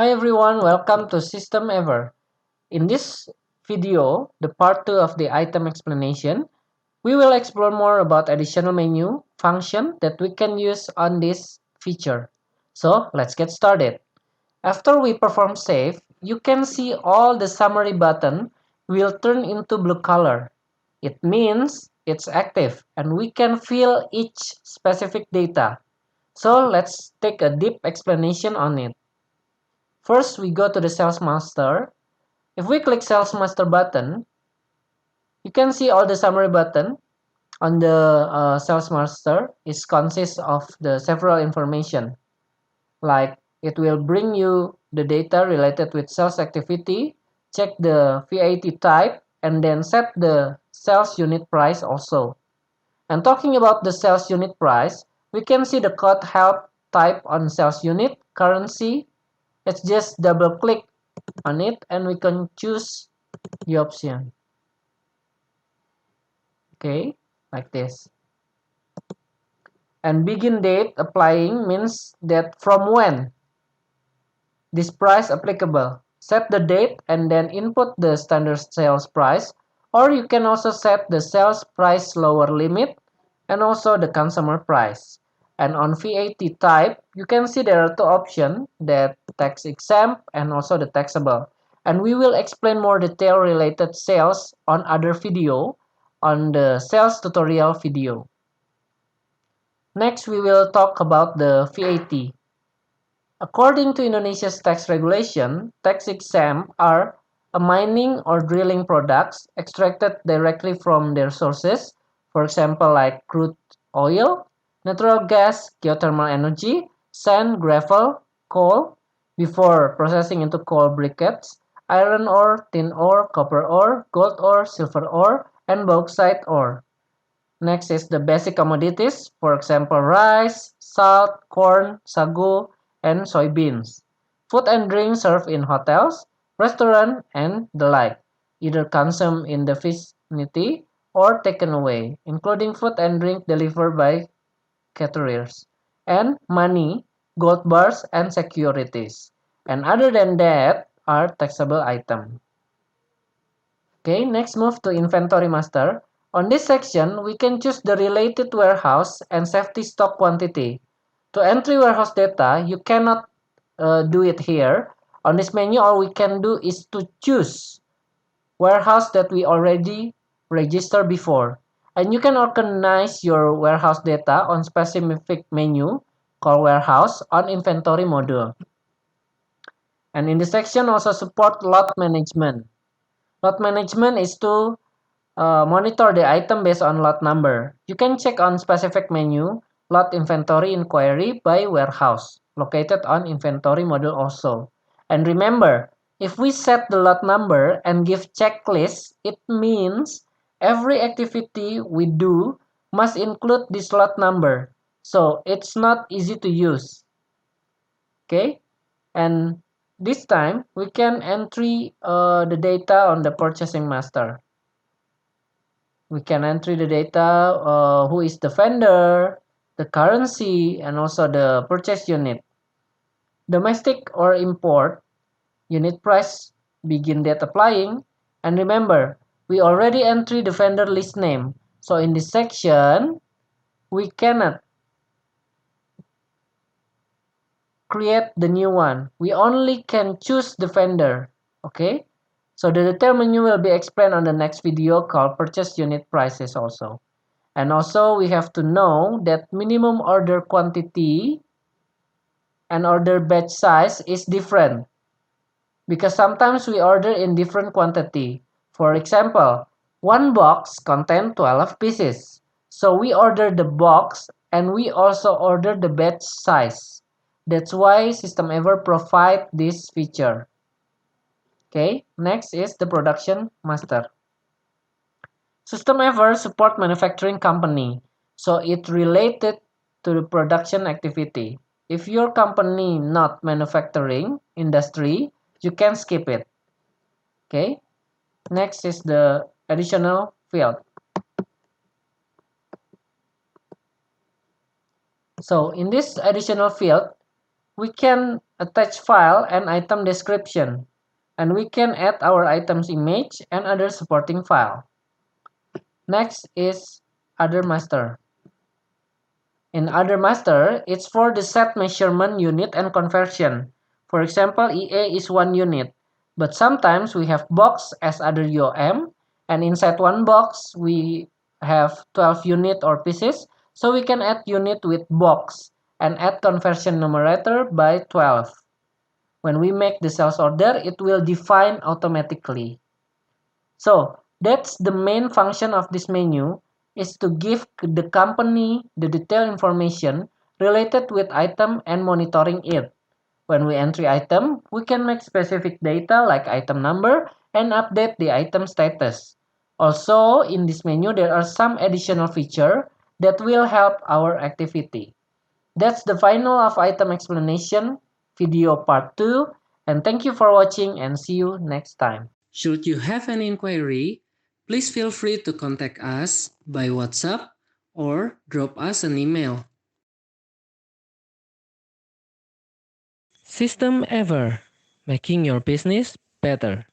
Hi everyone, welcome to SystemEver. In this video, the part 2 of the item explanation, we will explore more about additional menu function that we can use on this feature. So let's get started. After we perform save, you can see all the summary button will turn into blue color. It means it's active and we can fill each specific data. So let's take a deep explanation on it. First, we go to the Sales Master. If we click Sales Master button, you can see all the summary button on the Sales Master. It consists of the several information, like it will bring you the data related with sales activity, check the VAT type, and then set the sales unit price also. And talking about the sales unit price, we can see the code help type on sales unit, currency. Let's just double click on it and we can choose the option. Okay, like this. And begin date applying means that from when this price applicable. Set the date and then input the standard sales price, or you can also set the sales price lower limit and also the consumer price. And on VAT type, you can see there are two options, that tax exempt and also the taxable. And we will explain more detail related sales on other video on the sales tutorial video. Next, we will talk about the VAT. According to Indonesia's tax regulation, tax exempt are mining or drilling products extracted directly from their sources, for example like crude oil, natural gas, geothermal energy, sand, gravel, coal, before processing into coal briquettes, iron ore, tin ore, copper ore, gold ore, silver ore, and bauxite ore. Next is the basic commodities, for example rice, salt, corn, sagu, and soybeans. Food and drink served in hotels, restaurants, and the like, either consumed in the vicinity or taken away, including food and drink delivered by caterers. And money, gold bars, and securities. And other than that are taxable items. Okay, next move to inventory master. On this section, we can choose the related warehouse and safety stock quantity. To entry warehouse data, you cannot do it here. On this menu, all we can do is to choose warehouse that we already registered before. And you can organize your warehouse data on specific menu called warehouse on inventory module. And in this section also support lot management. Lot management is to monitor the item based on lot number. You can check on specific menu, lot inventory inquiry by warehouse, located on inventory module also. And remember, if we set the lot number and give checklist, it means every activity we do must include this lot number. So it's not easy to use. Okay? And this time, we can entry the data on the purchasing master. We can enter the data, who is the vendor, the currency, and also the purchase unit. Domestic or import, unit price, begin date applying. And remember, we already entered the vendor list name. So in this section, we cannot create the new one. We only can choose the vendor. Okay? So the detail menu will be explained on the next video called purchase unit prices also. And also we have to know that minimum order quantity and order batch size is different, because sometimes we order in different quantity. For example, one box contains 12 pieces. So we order the box and we also order the batch size. That's why SystemEver provide this feature. Okay, next is the production master. SystemEver support manufacturing company, so it related to the production activity. If your company not manufacturing industry, you can skip it. Okay. Next is the additional field. So in this additional field, we can attach file and item description, and we can add our item's image and other supporting file. Next is other master. In other master, it's for the set measurement unit and conversion. For example, EA is 1 unit, but sometimes we have box as other UOM, and inside one box we have 12 unit or pieces, so we can add unit with box and add conversion numerator by 12. When we make the sales order, it will define automatically. So that's the main function of this menu, is to give the company the detailed information related with item and monitoring it. When we entry item, we can make specific data like item number and update the item status. Also, in this menu, there are some additional features that will help our activity. That's the final of item explanation, video part 2, and thank you for watching and see you next time. Should you have any inquiry, please feel free to contact us by WhatsApp or drop us an email. SystemEver, making your business better.